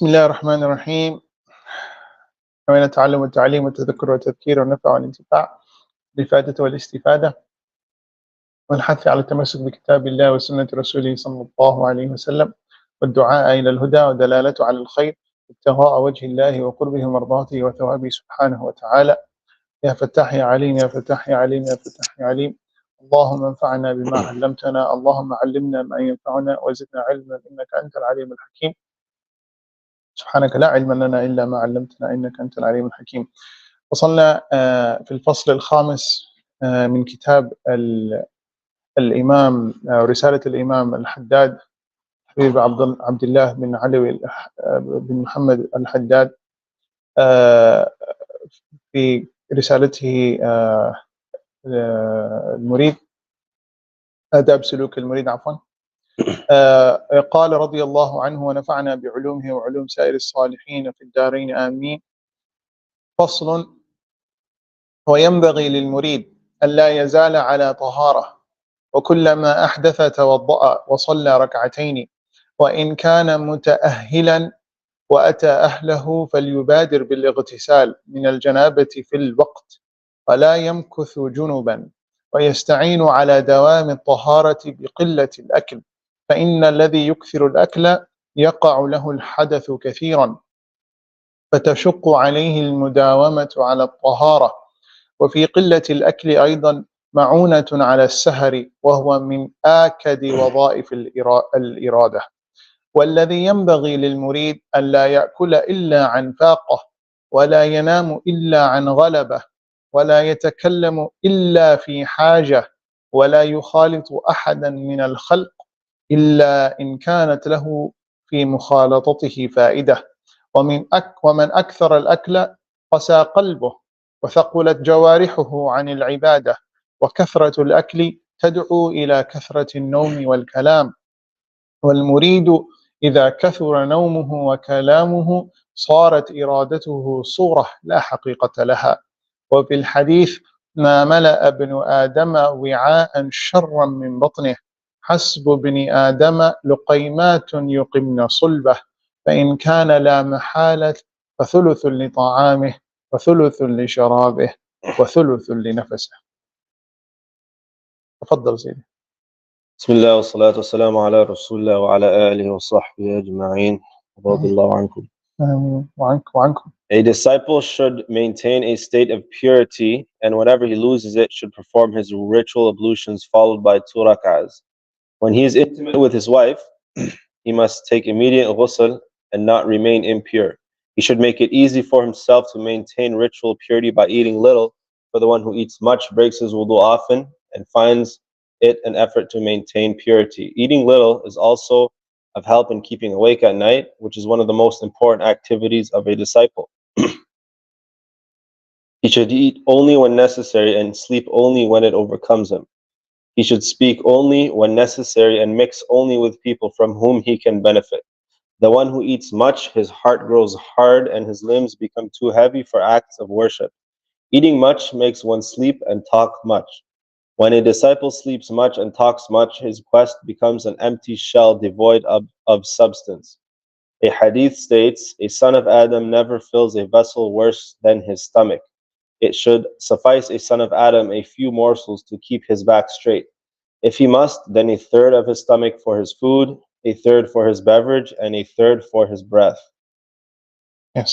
بسم الله الرحمن الرحيم. ومن التعلم والتعليم والتذكر والتذكير والنفع والانتفاع بالإفادة والاستفادة والحث على التمسك بكتاب الله وسنة رسوله صلى الله عليه وسلم والدعاء إلى الهدى ودلالته على الخير ابتغاء وجه الله وقربه ومرضاته وثوابه سبحانه وتعالى. يا فتاح يا عليم يا فتاح يا عليم يا فتاح يا عليم. اللهم انفعنا بما علمتنا، اللهم علمنا ما ينفعنا وزدنا علما إنك أنت العليم الحكيم. سبحانك لا علم لنا إلا ما علمتنا إنك أنت العليم الحكيم. وصلنا في الفصل الخامس من كتاب الإمام رسالة الإمام الحداد حبيب عبد الله بن علوي بن محمد الحداد في رسالته المريد، آداب سلوك المريد عفوا. قال رضي الله عنه ونفعنا بعلومه وعلوم سائر الصالحين في الدارين آمين. فصل: وينبغي للمريد ألا يزال على طهارة، وكلما أحدث توضأ وصلى ركعتين، وإن كان متأهلا وأتى أهله فليبادر بالاغتسال من الجنابة في الوقت، ولا يمكث جنبا، ويستعين على دوام الطهارة بقلة الأكل، فإن الذي يكثر الأكل يقع له الحدث كثيرا، فتشق عليه المداومة على الطهارة. وفي قلة الأكل أيضا معونة على السهر، وهو من آكد وظائف الإرادة. والذي ينبغي للمريد ألا يأكل إلا عن فاقة، ولا ينام إلا عن غلبة، ولا يتكلم إلا في حاجة، ولا يخالط أحدا من الخلق إلا إن كانت له في مخالطته فائدة. ومن أكثر الأكل قسى قلبه وثقلت جوارحه عن العبادة، وكثرة الأكل تدعو إلى كثرة النوم والكلام. والمريد إذا كثر نومه وكلامه صارت إرادته صورة لا حقيقة لها. وفي الحديث: ما ملأ ابن آدم وعاء شرا من بطنه، حسب ابن آدم لقيمات يقمن صلبه، فإن كان لا محالة فثلث لطعامه وثلث لشرابه وثلث لنفسه. تفضل سيدي. بسم الله والصلاة والسلام على رسول الله وعلى آله وصحبه أجمعين. رضي الله عنكم. وعنكم. A disciple should maintain a state of purity, and whenever he loses it, should perform his ritual ablutions followed by 2 rak'ahs. When he is intimate with his wife, he must take immediate ghusl and not remain impure. He should make it easy for himself to maintain ritual purity by eating little, for the one who eats much breaks his wudu often and finds it an effort to maintain purity. Eating little is also of help in keeping awake at night, which is one of the most important activities of a disciple. He should eat only when necessary and sleep only when it overcomes him. He should speak only when necessary and mix only with people from whom he can benefit. The one who eats much, his heart grows hard and his limbs become too heavy for acts of worship. Eating much makes one sleep and talk much. When a disciple sleeps much and talks much, his quest becomes an empty shell devoid of substance. A hadith states, a son of Adam never fills a vessel worse than his stomach. It should suffice a son of Adam a few morsels to keep his back straight. If he must, then a third of his stomach for his food, a third for his beverage, and a third for his breath. Yes.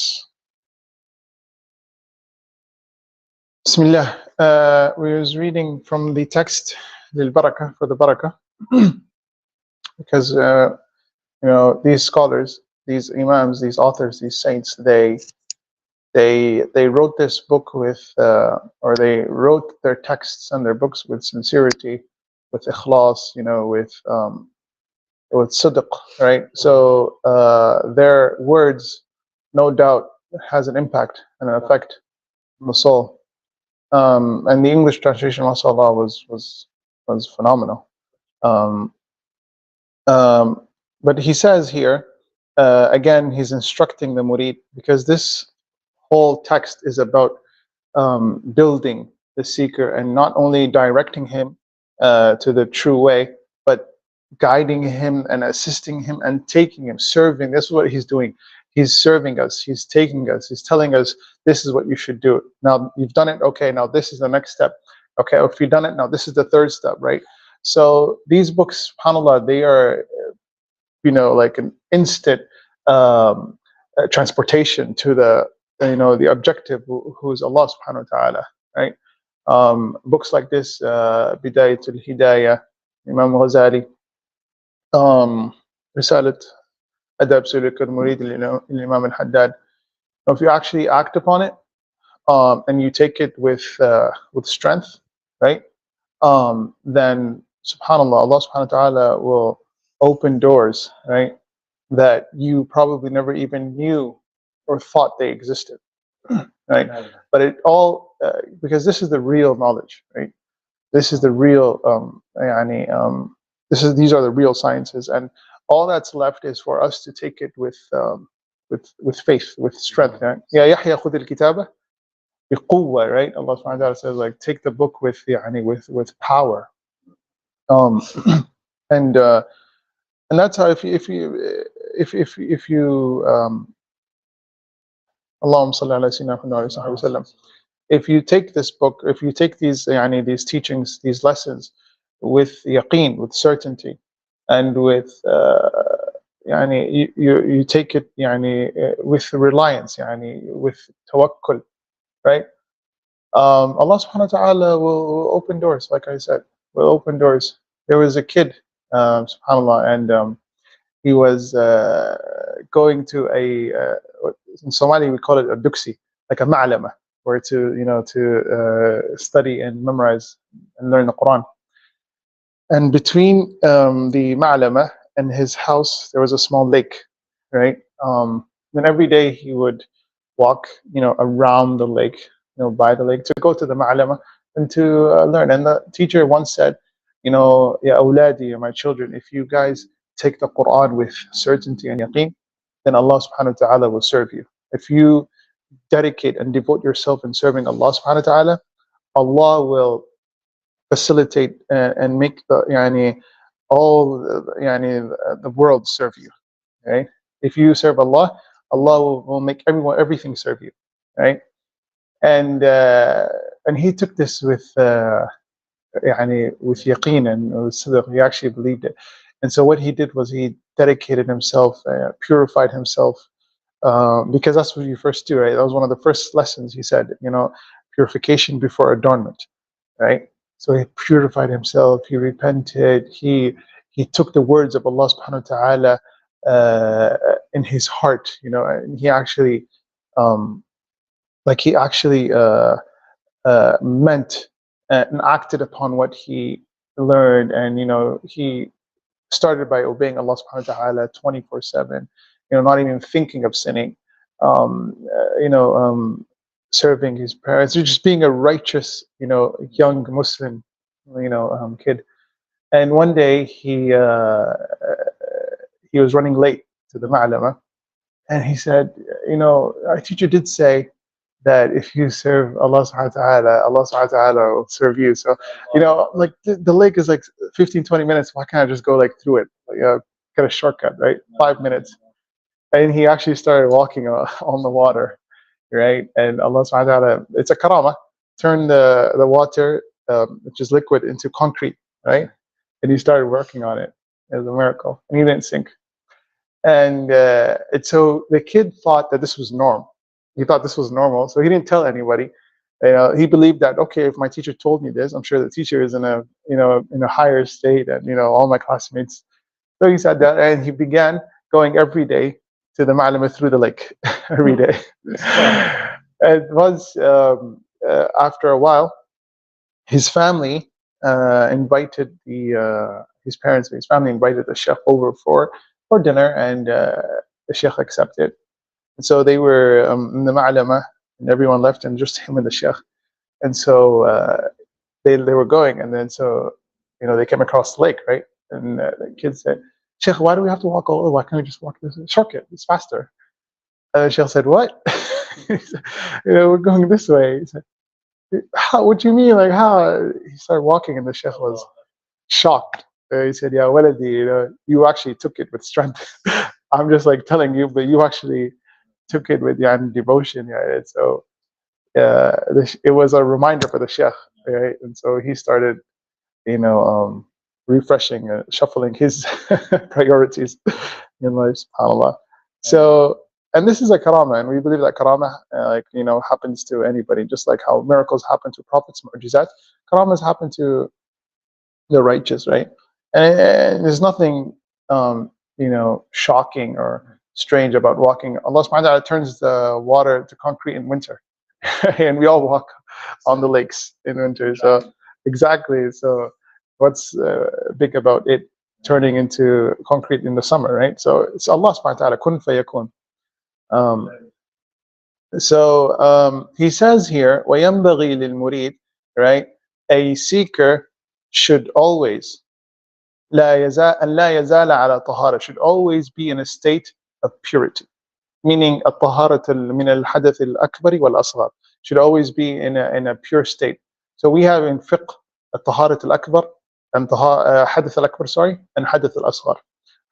Bismillah. We was reading from the text Lil Barakah, for the Barakah, because these scholars, these imams, these authors, these saints, they wrote this book with or they wrote their texts and their books with sincerity, with ikhlas, with sidq, right? So their words no doubt has an impact and an effect on the soul. And the English translation, mashallah, was phenomenal. But he says here, again, he's instructing the murid, because this whole text is about building the seeker and not only directing him to the true way, but guiding him and assisting him and taking him, serving. This is what he's doing. He's serving us. He's taking us. He's telling us, this is what you should do. Now you've done it. Okay, now this is the next step. Okay, if you've done it, now this is the third step, right? So these books, subhanAllah, they are, like an instant transportation to the objective, who is Allah subhanahu wa ta'ala, right? Books like this, Bidayatul Hidayah, Imam Ghazali, Risalat Adab Suluk, al-Murid, Imam al-Haddad. If you actually act upon it, and you take it with strength, right? Then subhanAllah, Allah subhanahu wa ta'ala will open doors, right, that you probably never even knew or thought they existed, right? But it all, because this is the real knowledge, right? This is the real, these are the real sciences, and all that's left is for us to take it with faith, with strength. Right? Ya Yahya khudh al-kitaba biquwwa, right? Allah subhanahu wa ta'ala says, like, take the book with power. And that's how, if you Allahumma salli ala sayyidina Muhammad wa sallam, if you take this book, if you take these teachings, these lessons with yaqeen, with certainty, and with you take it with reliance, with tawakkul, right? Allah subhanahu wa ta'ala will open doors, like I said, will open doors. There was a kid, subhanAllah, and he was going to in Somali we call it a duksi, like a ma'lama, where to study and memorize and learn the Quran. And between the ma'lama and his house, there was a small lake, right? And every day he would walk, around the lake, by the lake, to go to the ma'lama and to learn. And the teacher once said, ya awladi, my children, if you guys take the Quran with certainty and yaqeen, then Allah subhanahu wa ta'ala will serve you. If you dedicate and devote yourself in serving Allah subhanahu wa ta'ala, Allah will facilitate and make all the world serve you, right? If you serve Allah, Allah will make everything serve you, right? And he took this with yaqeen and sidq. He actually believed it. And so what he did was he dedicated himself, purified himself, because that's what you first do, right? That was one of the first lessons he said, purification before adornment, right? So he purified himself, he repented, he took the words of Allah subhanahu wa ta'ala in his heart, and he actually meant and acted upon what he learned, and he started by obeying Allah subhanahu wa ta'ala 24/7, not even thinking of sinning, serving his parents, just being a righteous, young Muslim, kid. And one day he was running late to the ma'lama, and he said, our teacher did say that if you serve Allah subhanahu wa ta'ala, Allah subhanahu wa ta'ala will serve you. So, like the lake is like 15-20 minutes. Why can't I just go like through it? Get a shortcut, right? 5 minutes. And he actually started walking on the water, right? And Allah subhanahu wa ta'ala, it's a karama, turn the water, which is liquid, into concrete, right? And he started working on it. It was a miracle. And he didn't sink. And so the kid thought that this was normal. He thought this was normal, so he didn't tell anybody. He believed that, okay, if my teacher told me this, I'm sure the teacher is in a higher state, and all my classmates. So he said that, and he began going every day to the ma'lama through the lake every day. It was after a while, his family invited his parents, his family invited the sheikh over for dinner, and the sheikh accepted. And so they were in the ma'lama, and everyone left, and just him and the sheikh. And so they were going, and then so they came across the lake, right? And the kid said, "Sheikh, why do we have to walk all over? Why can't we just walk this shortcut? It's faster." And the sheikh said, "What?" He said, we're going this way. He said, "How? What do you mean? Like how?" He started walking, and the sheikh was shocked. He said, "Yeah, waladi, you actually took it with strength. I'm just like telling you, but you actually took it with devotion. Yeah, so it was a reminder for the Sheikh, right? And so he started, refreshing, shuffling his priorities in life, subhanAllah. So, and this is a karama, and we believe that karama, happens to anybody, just like how miracles happen to prophets, mu'jizat, karamas happen to the righteous, right? And there's nothing, shocking or strange about walking. Allah subhanahu wa ta'ala turns the water to concrete in winter, and we all walk on the lakes in winter. So, exactly. So, what's big about it turning into concrete in the summer, right? So, it's Allah subhanahu wa ta'ala, kun fayakun. He says here, وَيَنْبَغِي لِلْمُرِيدِ, right? A seeker should always, لا يزال على طهارة, should always be in a state of purity. Meaning, الطهارة من الحدث الأكبر والأصغر, should always be in a pure state. So we have in fiqh الطهارة الأكبر and حدث الأكبر, and حدث الأصغر.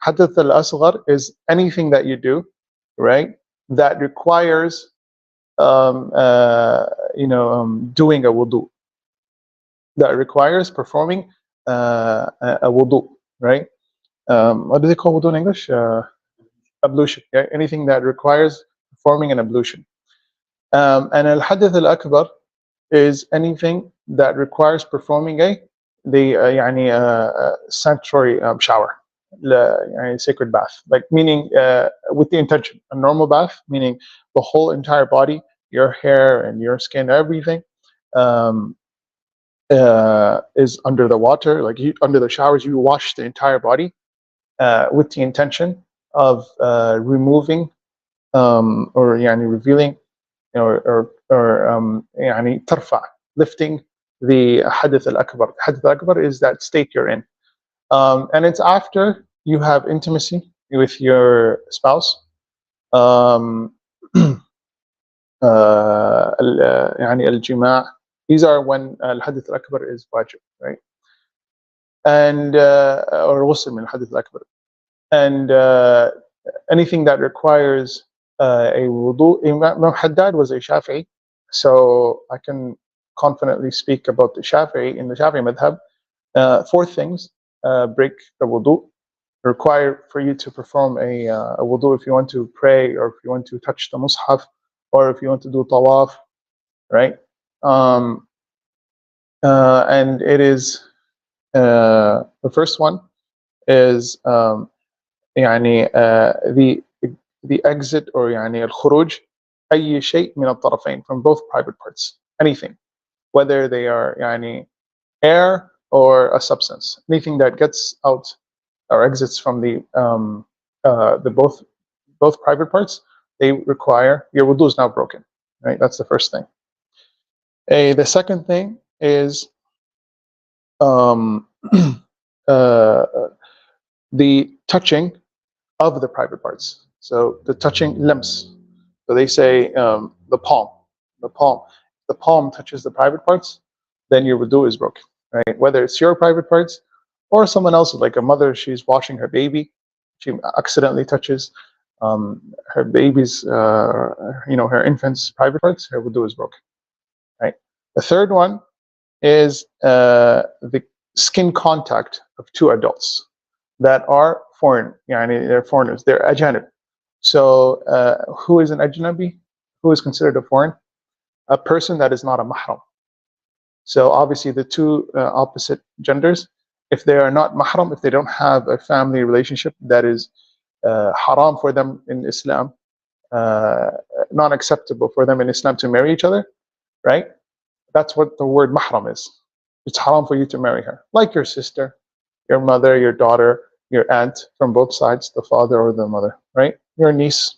حدث الأصغر is anything that you do, right, that requires doing a wudu, that requires performing a wudu, right? What do they call wudu in English? Ablution. Yeah? Anything that requires performing an ablution. And al-hadith al-akbar is anything that requires performing the sanctuary shower, sacred bath, like meaning with the intention. A normal bath, meaning the whole entire body, your hair and your skin, everything is under the water. Like under the showers, you wash the entire body with the intention of removing or revealing or tarfa, lifting the hadith al-akbar. Hadith al-akbar is that state you're in. And it's after you have intimacy with your spouse. Al-jima', these are when al-hadith al-akbar is wajib, right? And or ghusl min al-hadith al-akbar. And anything that requires a wudu. Imam Haddad was a Shafi'i, so I can confidently speak about the Shafi'i. In the Shafi'i madhab, 4 things break the wudu, require for you to perform a wudu if you want to pray, or if you want to touch the mushaf, or if you want to do tawaf, right? And it is the first one is the exit, or al-khuruj, أي شيء من الطرفين, from both private parts, anything, whether they are air or a substance, anything that gets out or exits from the both private parts, they require, your wudu is now broken, right? That's the first thing. The second thing is the touching of the private parts. So the touching limbs. So they say the palm. The palm touches the private parts, then your wudu is broken, right? Whether it's your private parts or someone else's, like a mother, she's washing her baby, she accidentally touches her baby's, her infant's private parts, her wudu is broken, right? The third one is the skin contact of 2 adults that are foreign, they're foreigners, they're ajanib. So who is an ajnabi? Who is considered a foreign? A person that is not a mahram. So obviously the 2 opposite genders, if they are not mahram, if they don't have a family relationship, that is haram for them in Islam, not acceptable for them in Islam to marry each other, right? That's what the word mahram is. It's haram for you to marry her, like your sister, your mother, your daughter, your aunt from both sides, the father or the mother, right? Your niece.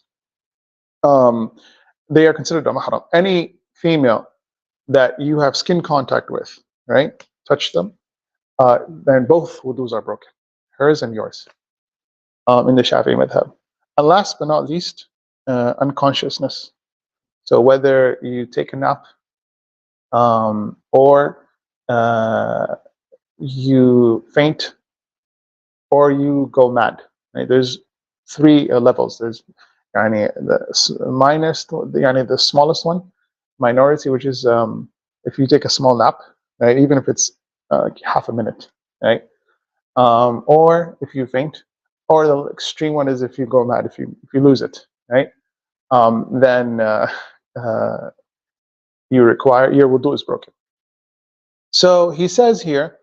They are considered a mahram. Any female that you have skin contact with, right? Touch them, then both wudus are broken, hers and yours, in the Shafi'i madhab. And last but not least, unconsciousness. So whether you take a nap or you faint or you go mad, right? There's 3 levels. There's the smallest one, minority, which is if you take a small nap, right, even if it's half a minute, right, or if you faint, or the extreme one is if you go mad, if you lose it, right, then your wudu is broken. So he says here,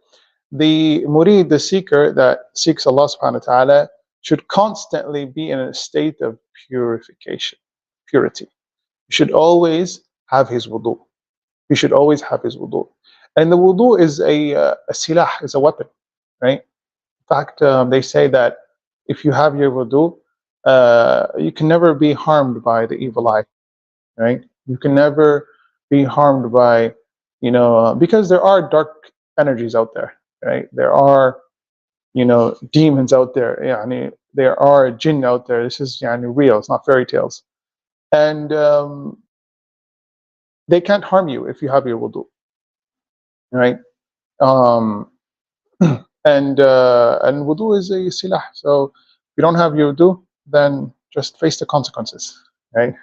the murid, the seeker that seeks Allah subhanahu wa ta'ala, should constantly be in a state of purification, purity. He should always have his wudu. He should always have his wudu. And the wudu is a silah, is a weapon, right? In fact, they say that if you have your wudu, you can never be harmed by the evil eye, right? You can never be harmed by, because there are dark energies out there, right? There are, demons out there. There are jinn out there. This is real. It's not fairy tales, and they can't harm you if you have your wudu, right? And wudu is a silah. So if you don't have your wudu, then just face the consequences, right?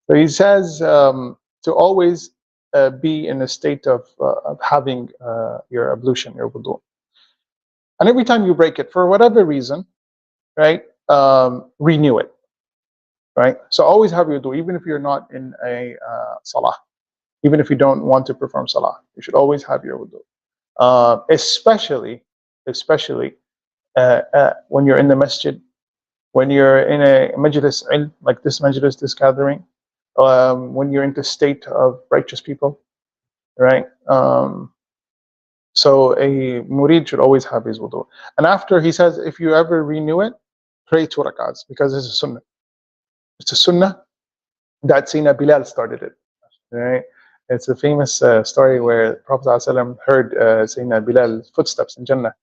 So he says to always be in a state of having your ablution, your wudu. And every time you break it, for whatever reason, right, renew it, right? So always have your wudu, even if you're not in a salah, even if you don't want to perform salah, you should always have your wudu. Especially when you're in the masjid, when you're in a majlis ilm, like this majlis, this gathering, when you're in the state of righteous people, right? So a murid should always have his wudu. And after, he says, if you ever renew it, pray 2 rak'ahs, because it's a sunnah. It's a sunnah that Sayyidina Bilal started it, right? It's a famous story where Prophet ﷺ heard Sayyidina Bilal's footsteps in Jannah,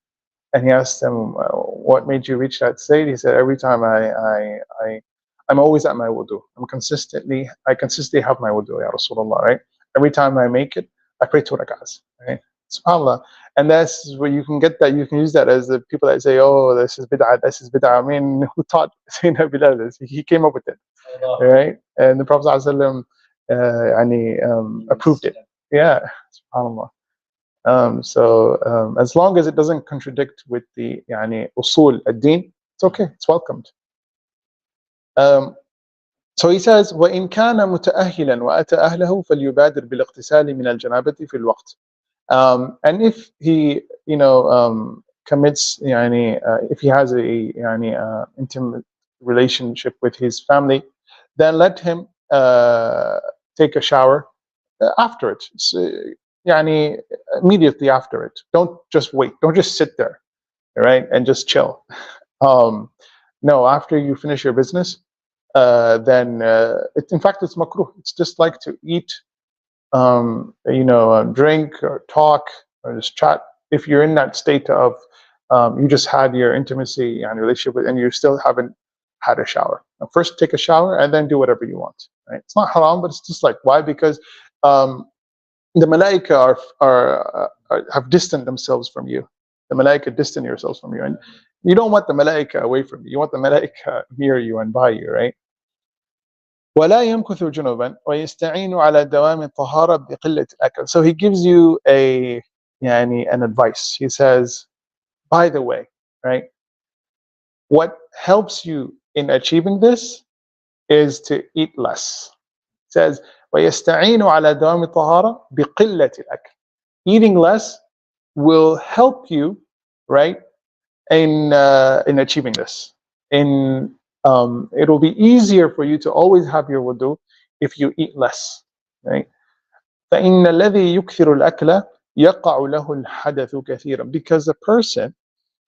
and he asked him, what made you reach that state? He said, every time I'm always at my wudu. I consistently have my wudu, Ya Rasulullah, right? Every time I make it, I pray 2 rak'ahs, right? SubhanAllah. And that's where you can get that. You can use that as the people that say, oh, this is bid'ah. I mean, who taught Sayyidina Bilal this? He came up with it, right? And the Prophet ﷺ approved it. Yeah, SubhanAllah. So as long as it doesn't contradict with the usul ad-din, it's okay, it's welcomed. So he says, وَإِنْ كَانَ مُتَأَهِّلًا وَأَتَى أَهْلَهُ فَلْيُبَادِرْ بِالِاغْتِسَالِ مِنَ الْجَنَابَةِ فِي الْوَقْتِ. And if he commits if he has a intimate relationship with his family, then let him take a shower after it. So, immediately after it. Don't just wait. Don't just sit there, right, and just chill. No, after you finish your business, then in fact it's makruh. It's just like to eat, drink or talk or just chat. If you're in that state of you just had your intimacy and relationship with, and you still haven't had a shower. Now, first take a shower and then do whatever you want. Right? It's not haram, but it's just like, why? Because the malaika have distanced themselves from you. The malaika distance yourselves from you, and you don't want the malaika away from you. You want the malaika near you and by you, right? ولا يمكث جنوبا ويستعين على دوام الطهارة بقلة الأكل. So he gives you an advice. He says, by the way, right, what helps you in achieving this is to eat less. It says, ويستعين على دوام الطهارة بقلة الأكل. Eating less will help you, right, in achieving this. It will be easier for you to always have your wudu if you eat less, right? فإن الذي يكثر الأكل يقع له الحدث كثيرا. Because the person,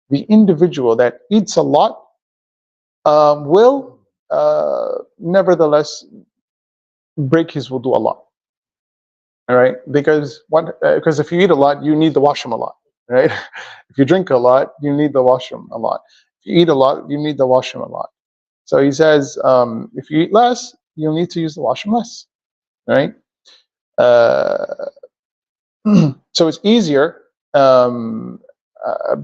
the individual that eats a lot, will nevertheless break his wudu a lot. All right, because if you eat a lot, you need the washroom a lot, right? If you drink a lot, you need the washroom a lot. If you eat a lot, you need the washroom a lot. So he says, if you eat less, you'll need to use the washroom less, right? So it's easier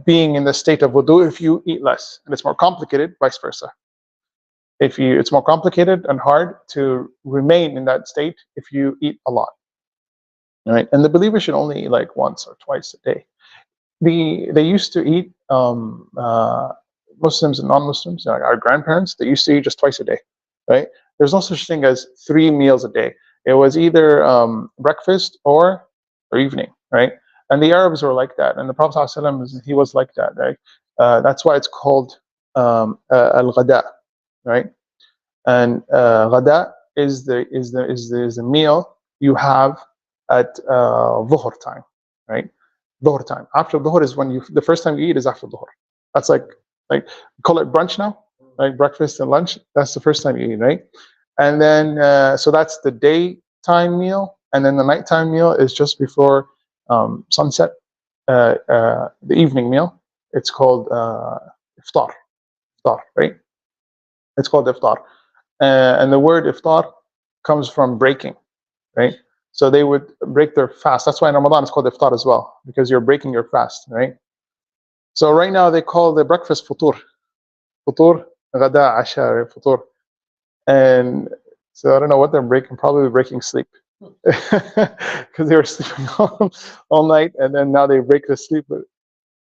being in the state of wudu if you eat less, and it's more complicated vice versa. It's more complicated and hard to remain in that state if you eat a lot. Right? And the believer should only eat like once or twice a day. They used to eat, Muslims and non-Muslims, like our grandparents, they used to eat just twice a day, right? There's no such thing as 3 meals a day. It was either breakfast or evening, right? And the Arabs were like that, and the Prophet ﷺ, he was like that, right? That's why it's called al-ghada, right? And ghada is the meal you have at dhuhr time, right? Dhuhr time. After dhuhr is when the first time you eat is after dhuhr. That's like we call it brunch now, like breakfast and lunch. That's the first time you eat, right? And then so that's the daytime meal, and then the nighttime meal is just before sunset. The evening meal, it's called iftar. Iftar, right? It's called iftar, and the word iftar comes from breaking, right? So they would break their fast. That's why in Ramadan it's called iftar as well, because you're breaking your fast, right? So right now they call the breakfast futur. Futur, ghada, asha, futur. And so I don't know what they're breaking, probably breaking sleep. Because they were sleeping all night, and then now they break the sleep.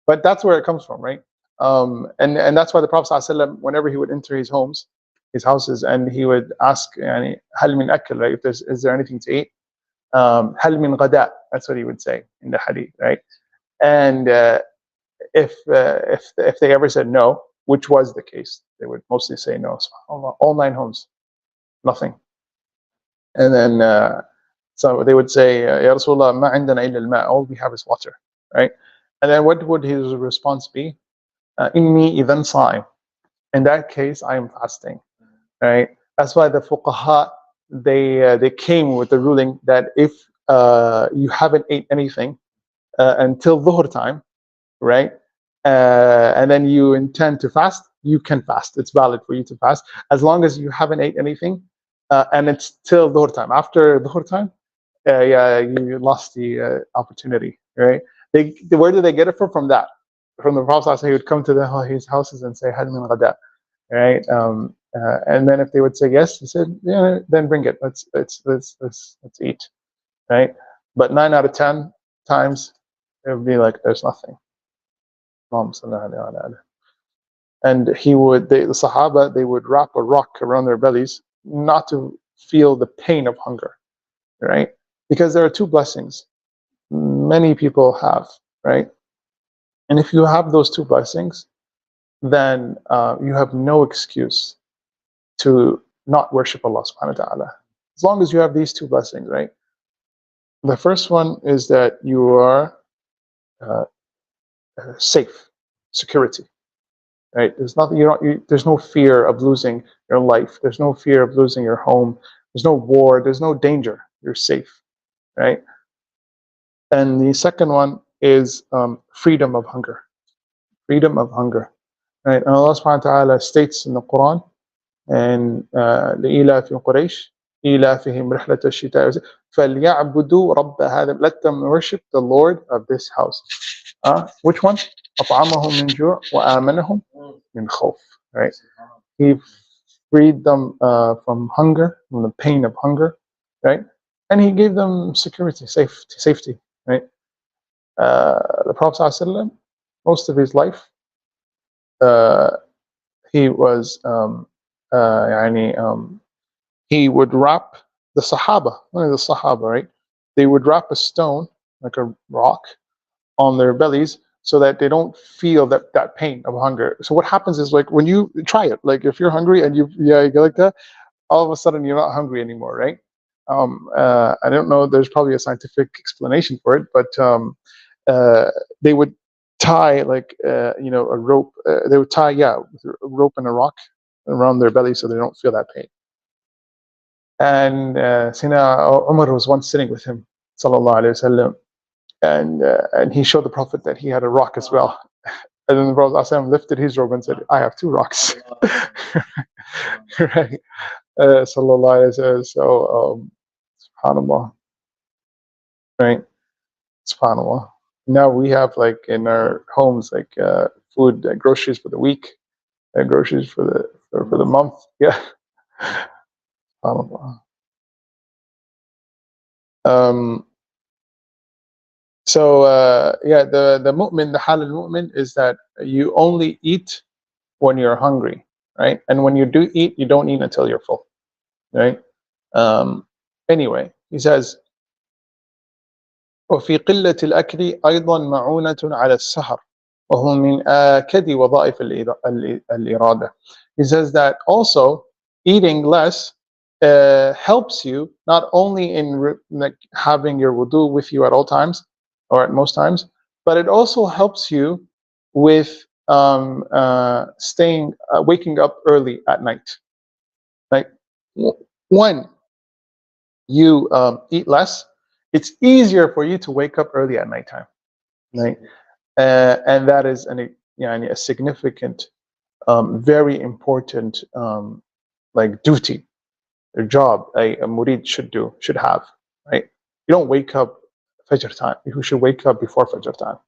But that's where it comes from, right? And that's why the Prophet ﷺ, whenever he would enter his homes, his houses, and he would ask, "Yani, hal min akl?" Right? Is there anything to eat? Hal min ghada? That's what he would say in the hadith, right? And if they ever said no, which was the case, they would mostly say no. All 9 homes, nothing. And then so they would say, "Ya Rasulullah, ma indana illa al-ma." All we have is water, right? And then what would his response be? Inni idhan sa'im. In that case, I am fasting, right? That's why the fuqaha, they came with the ruling that if you haven't ate anything until dhuhr time, right? And then you intend to fast, you can fast. It's valid for you to fast as long as you haven't ate anything and it's till dhuhr time. After dhuhr time, yeah, you lost the opportunity, right? Where did they get it from? From that, from the Prophet. He would come to his houses and say, "Hal min ghada," right? And then if they would say yes, he said, "Yeah, then bring it. Let's eat," right? But 9 out of 10 times, it would be like there's nothing. And the Sahaba, they would wrap a rock around their bellies not to feel the pain of hunger, right? Because there are 2 blessings many people have, right? And if you have those 2 blessings, then you have no excuse to not worship Allah subhanahu wa ta'ala. As long as you have these 2 blessings, right? The first one is that you are safe, security, right? There's nothing, there's no fear of losing your life. There's no fear of losing your home. There's no war. There's no danger. You're safe, right? And the second one is freedom of hunger. Freedom of hunger, right? And Allah subhanahu wa ta'ala states in the Quran, and لإيلاف قريش إيلافهم رحلة الشتاء فليعبدوا رب هذا. Let them worship the Lord of this house. Which one? أطعمهم من جوع وآمنهم من خوف. Right? He freed them from hunger, from the pain of hunger, right? And he gave them security, safety, right? The Prophet ﷺ, most of his life, he was he would wrap the Sahaba, one of the Sahaba, right? They would wrap a stone, like a rock, on their bellies so that they don't feel that pain of hunger. So what happens is, like, when you try it, like if you're hungry and you go like that, all of a sudden you're not hungry anymore, right? I don't know, there's probably a scientific explanation for it, but they would tie like a rope. They would tie a rope and a rock around their belly so they don't feel that pain. And Sayyidina Umar was once sitting with him, sallallahu alaihi wasallam, and he showed the Prophet that he had a rock as well. And then the Prophet ﷺ lifted his robe and said, "I have 2 rocks." Right? Sallallahu alaihi wasallam. So, subhanallah, right? Subhanallah. Now we have, like, in our homes, like food, groceries for the week. groceries for the month. Yeah. Yeah, the mu'min, the hal al-mu'min is that you only eat when you're hungry, right? And when you do eat, you don't eat until you're full, right? Anyway, he says, وفي قلة الأكل أيضا معونة على السهر وهو من آكد وظائف الإرادة. He says that also eating less helps you not only in like having your wudu with you at all times or at most times, but it also helps you with waking up early at night. Like when you eat less, it's easier for you to wake up early at nighttime, right? And that is a significant, very important like duty or job a murid should have, right? You don't wake up Fajr time. You should wake up before Fajr time,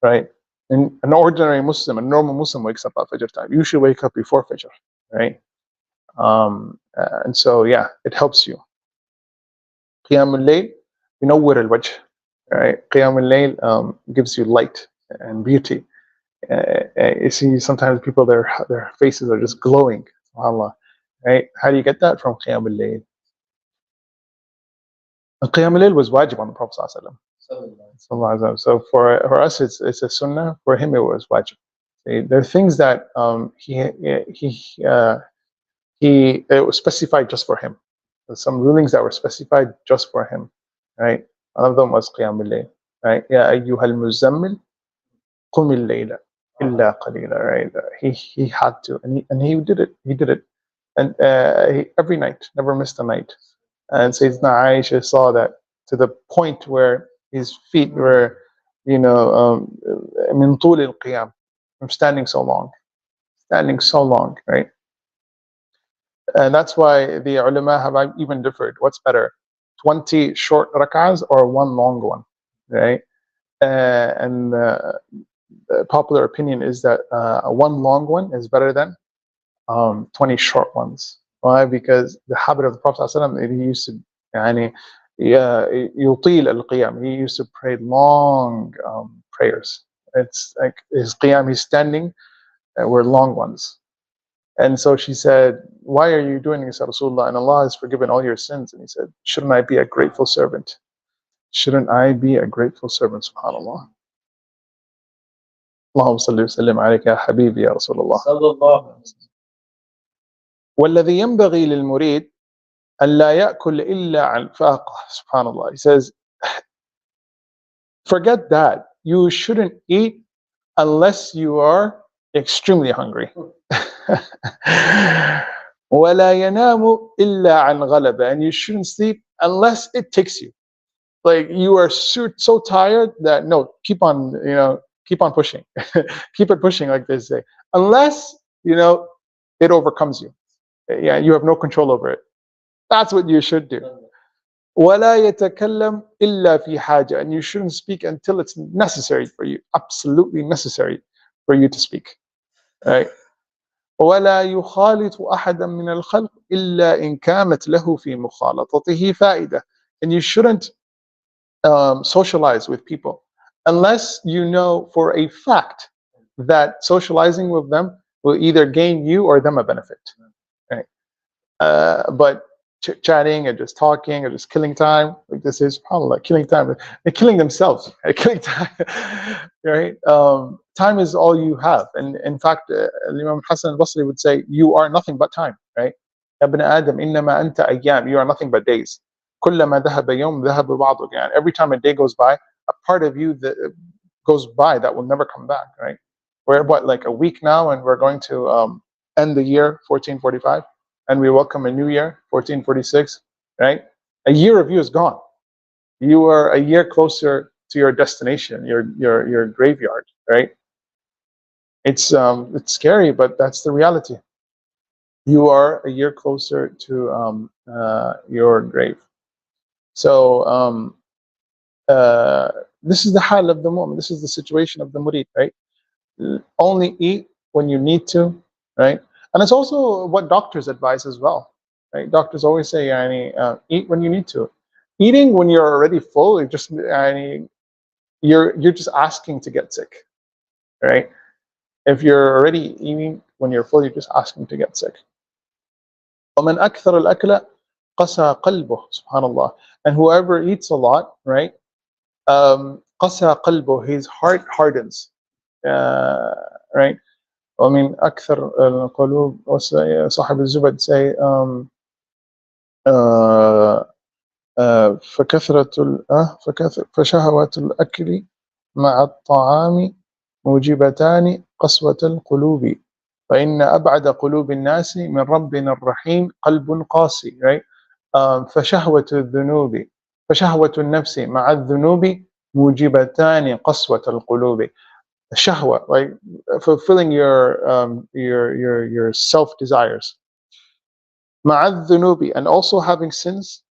right? And an ordinary Muslim, a normal Muslim wakes up at Fajr time. You should wake up before Fajr, right? And so yeah, it helps you. Qiyam al-Layl ينور الوجه, right? Qiyam al-Layl gives you light and beauty. You see sometimes people, their faces are just glowing, subhanAllah, right? How do you get that? From Qiyam al-Layl. Qiyam al-Layl was wajib on the Prophet ﷺ. So for us it's a sunnah, for him it was wajib. See, there are things that it was specified just for him. There's some rulings that were specified just for him, right? One of them was Qiyam al-Layl, right? Ya ayyuhal muzammil qum al-layla illa qalila, right? He had to, and he did it. He did it, and every night, never missed a night. And Sayyidina Aisha saw that to the point where his feet were, min tul al-qiyam, from standing so long, right? And that's why the ulama have even differed. What's better, 20 short rak'ahs or one long one, right? And the popular opinion is that one long one is better than 20 short ones. Why? Because the habit of the Prophet ﷺ, he used to, يطيل القيام. He used to pray long prayers. It's like his qiyam, he's standing, were long ones. And so she said, why are you doing this, Rasulullah? And Allah has forgiven all your sins. And he said, shouldn't I be a grateful servant? Shouldn't I be a grateful servant? SubhanAllah. Allahumma salli wa sallim alayka ya habibi ya Rasulullah. والذي ينبغي للمريد أن لا يأكل إلا عن فاقة. SubhanAllah. He says, forget that. You shouldn't eat unless you are extremely hungry. ولا ينام إلا عن غلبة. And you shouldn't sleep unless it takes you. Like you are so tired that no, keep on pushing. Keep it pushing, like they say. Unless it overcomes you. Yeah, you have no control over it. That's what you should do. ولا يتكلم إلا في حاجة. And you shouldn't speak until it's necessary for you, absolutely necessary for you to speak. Right? ولا يخالط أحدا من الخلق إلا إن كانت له في مخالطته فائدة. And you shouldn't socialize with people unless you know for a fact that socializing with them will either gain you or them a benefit. Right? But chatting and just talking or just killing time, like this is probably killing time. They're killing themselves. Killing time, right? Time is all you have, and in fact, Imam Hassan al-Basri would say, "You are nothing but time." Right? Ibn Adam, innama anta ayyam. You are nothing but days. كلما ذهب يوم ذهب بعضك. Every time a day goes by, a part of you that goes by that will never come back. Right? We're like a week now, and we're going to end the year 1445. And we welcome a new year, 1446, right? A year of you is gone. You are a year closer to your destination, your graveyard, right? It's scary, but that's the reality. You are a year closer to your grave. So this is the hal of the moment. This is the situation of the murid, right? Only eat when you need to, right? And it's also what doctors advise as well, right? Doctors always say, eat when you need to. Eating when you're already full, you're just asking to get sick, right? If you're already eating when you're full, you're just asking to get sick. وَمَنْ أَكْثَرَ الْأَكْلَ قَسَى قَلْبُهُ. Subhanallah. And whoever eats a lot, right? قَسَى قَلْبُهُ, his heart hardens, right? ومن أكثر القلوب, صاحب الزبد say, فشهوة الأكل مع الطعام موجبتان قسوة القلوب فإن أبعد قلوب الناس من ربنا الرحيم قلب قاسي, right? فشهوة النفس مع الذنوب موجبتان قسوة القلوب. Shahwa, like fulfilling your self desires. Ma'ad dhunubi, and also having sins,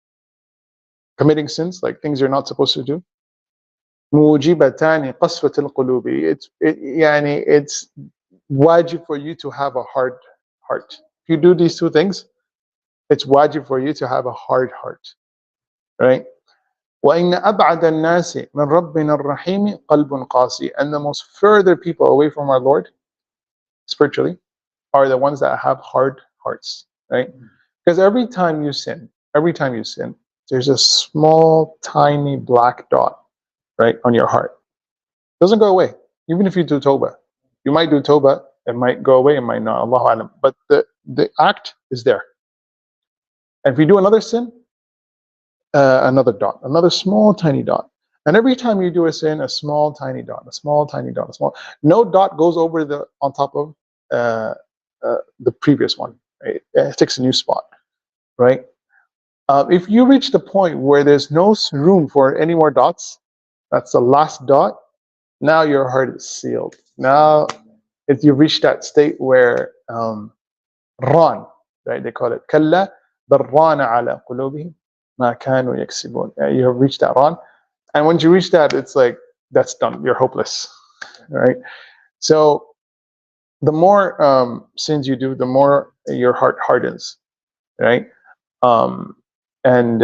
committing sins, like things you're not supposed to do. Mujibatani qaswat al-qulubi. It's wajib for you to have a hard heart. If you do these two things, it's wajib for you to have a hard heart, right? وَإِنَّ أَبْعَدَ النَّاسِ مِنْ رَبِّنَا الرَّحِيمِ قَلْبٌ قَاسِي. And the most further people away from our Lord, spiritually, are the ones that have hard hearts, right? Because every time you sin, there's a small, tiny black dot, right, on your heart. It doesn't go away, even if you do tawbah. You might do tawbah, it might go away, it might not, Allahu Alam. But the act is there. And if you do another sin, another dot, another small tiny dot. And every time you do a sin, a small tiny dot, a small tiny dot, a small. No dot goes over on top of the previous one. Right? It takes a new spot, right? If you reach the point where there's no room for any more dots, that's the last dot. Now your heart is sealed. Now, if you reach that state where ran, right? They call it kalla barrana ala qulubihim. You have reached that ran, and once you reach that, it's like that's done. You're hopeless, right? So the more sins you do, the more your heart hardens, right? And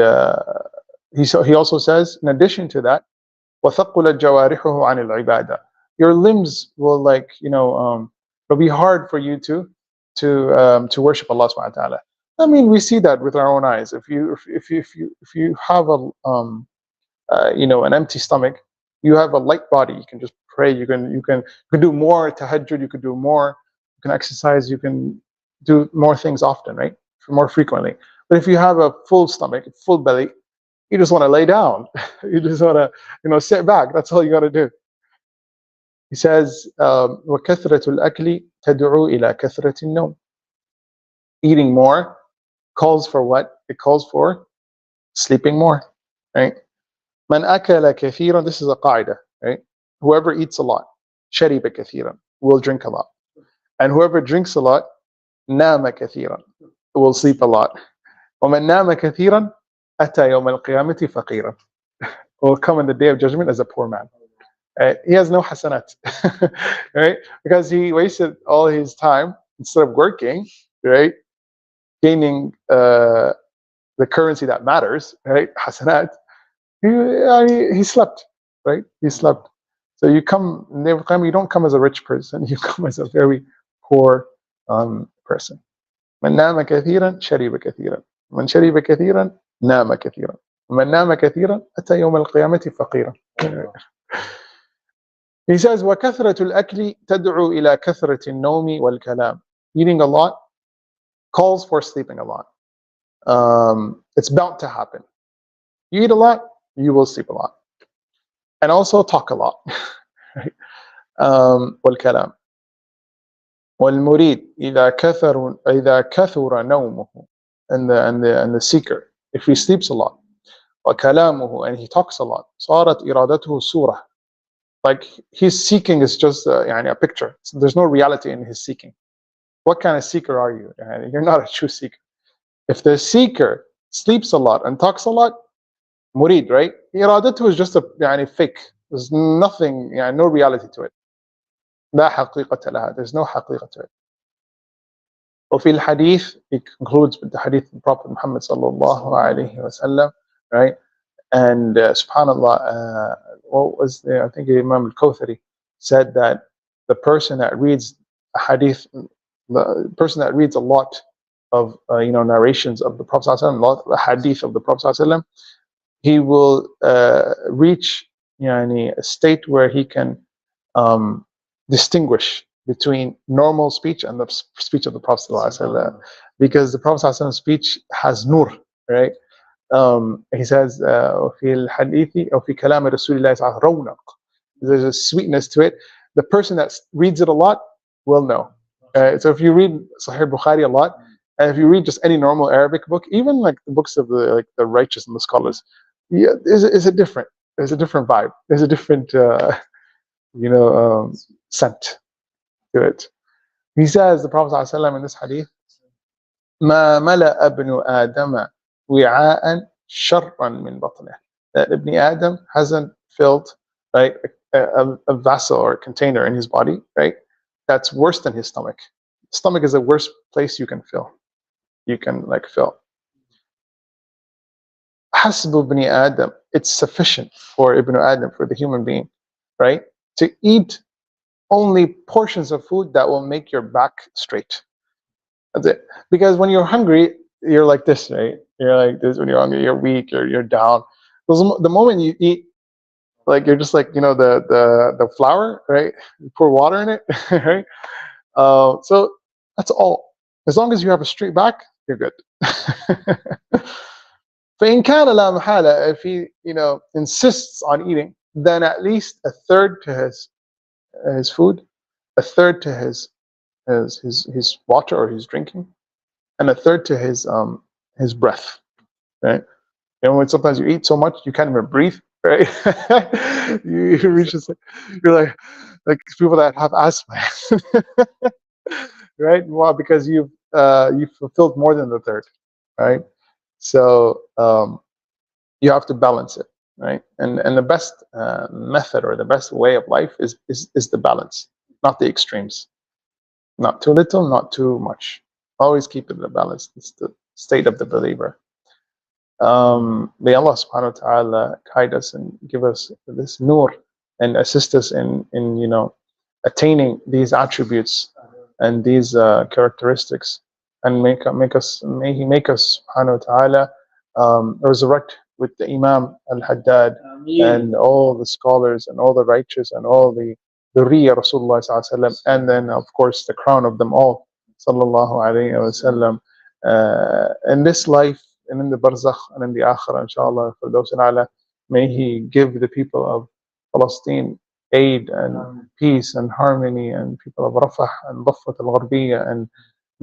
he also says, in addition to that, وَثَقُّلَتْ جَوَارِحُهُ عَنِ الْعِبَادَةِ. Your limbs will it'll be hard for you to worship Allah subhanahu wa ta'ala. I mean, we see that with our own eyes. If you have an empty stomach, you have a light body. You can just pray. You can do more tahajjud. You can do more. You can exercise. You can do more things often, right? More frequently. But if you have a full stomach, full belly, you just want to lay down. You just want to sit back. That's all you got to do. He says, وَكَثْرَةُ الْأَكْلِ تَدْعُو إِلَى كَثْرَةِ النَّوْمِ. Eating more calls for what? It calls for sleeping more, right? Man akala kathiran, this is a qaida, right? Whoever eats a lot, shariba kathiran, will drink a lot. And whoever drinks a lot, nama kathiran, will sleep a lot. وَمَنْ نَامَ كَثِيرًا أَتَى يَوْمَ الْقِيَامَةِ فَقِيرًا. Will come in the day of judgment as a poor man. Right? He has no hasanat, right? Because he wasted all his time instead of working, right? Gaining the currency that matters, right? Hasanat. He slept, right? He slept. So you come, you don't come as a rich person. You come as a very poor person. من نام كثيرا شرب كثيرا. من شرب كثيرا نام كثيرا. من نام كثيرا أتى يوم القيامة فقيرا. He says, وَكَثْرَةُ الْأَكْلِ تَدْعُو إِلَى كَثْرَةِ النَّوْمِ وَالْكَلَامِ. Eating a lot calls for sleeping a lot. It's bound to happen. You eat a lot, you will sleep a lot. And also talk a lot. Right? وَالْكَلَامِ. وَالْمُرِيد إِذَا كَثُرَ نَوْمُهُ. And the seeker, if he sleeps a lot, وَكَلَامُهُ, and he talks a lot, صَارَتْ إِرَادَتُهُ سُورَةً. Like his seeking is just a picture. So there's no reality in his seeking. What kind of seeker are you? You're not a true seeker. If the seeker sleeps a lot and talks a lot, murid, right? Iradatu is just a fake. There's nothing, no reality to it. لا حقيقة لها. There's no حقيقة to it. وفي الحديث, he concludes with the hadith of the Prophet Muhammad sallallahu alayhi wasallam, right? And subhanallah, what was there? I think Imam al-Kawthari said that the person that reads a hadith, the person that reads a lot of narrations of the Prophet sallallahu the hadith of the Prophet sallallahu, he will reach a state where he can distinguish between normal speech and the speech of the Prophet sallallahu, because the Prophet sallallahu speech has nur, right? He says, في الحديث أو في كلام رسول الله صلى الله عليه وسلم رونق. There's a sweetness to it. The person that reads it a lot will know. So if you read Sahih Bukhari a lot, and if you read just any normal Arabic book, even like the books of the righteous and the scholars, yeah, there's a different vibe. There's a different scent to it. He says, the Prophet ﷺ in this hadith, ما ملأ ابن آدم وعاء شرا من بطنه. That Ibn Adam hasn't filled, right, a vessel or a container in his body, right, that's worse than his stomach. Stomach is the worst place you can fill. Fill. حسب ابن Adam, it's sufficient for Ibn Adam, for the human being, right, to eat only portions of food that will make your back straight. That's it. Because when you're hungry, you're like this, right? You're like this when you're hungry. You're weak. You're down. The moment you eat, like you're just like the flour, right? You pour water in it, right? So that's all. As long as you have a straight back, you're good. فإن كان لا محالة, if he insists on eating, then at least a third to his food, a third to his water or his drinking, and a third to his breath, right? When sometimes you eat so much you can't even breathe, right? you reach you're like people that have asthma, right? Well, because you've fulfilled more than the third, right? So you have to balance it, right? And the best method or the best way of life is the balance, not the extremes. Not too little, not too much. Always keep it in balance. It's the state of the believer. May Allah subhanahu wa ta'ala guide us and give us this nur and assist us in attaining these attributes and these characteristics, and may he make us subhanahu wa ta'ala resurrect with the Imam al-Haddad and all the scholars and all the righteous and all the Dhurriya Rasulullah sallallahu alaihi wasallam, and then of course the crown of them all sallallahu alaihi wasallam, in this life and in the barzakh and in the akhirah, inshallah, for those in Allah. May he give the people of Palestine aid and peace and harmony, and people of Rafah and Dafat al-Gharbiyya and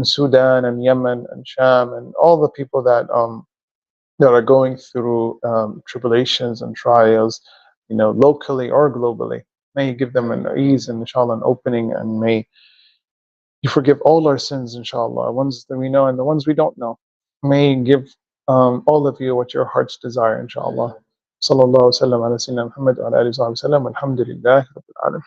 Sudan and Yemen and Sham and all the people that are going through tribulations and trials, locally or globally. May he give them an ease and inshallah an opening, and may you forgive all our sins, inshallah, ones that we know and the ones we don't know. May he give all of you what your hearts desire, inshallah. Sallallahu alaihi wa sallam ala sayyidina Muhammad wa ala alihi wa sallam. Alhamdulillah Rabbil Alamin.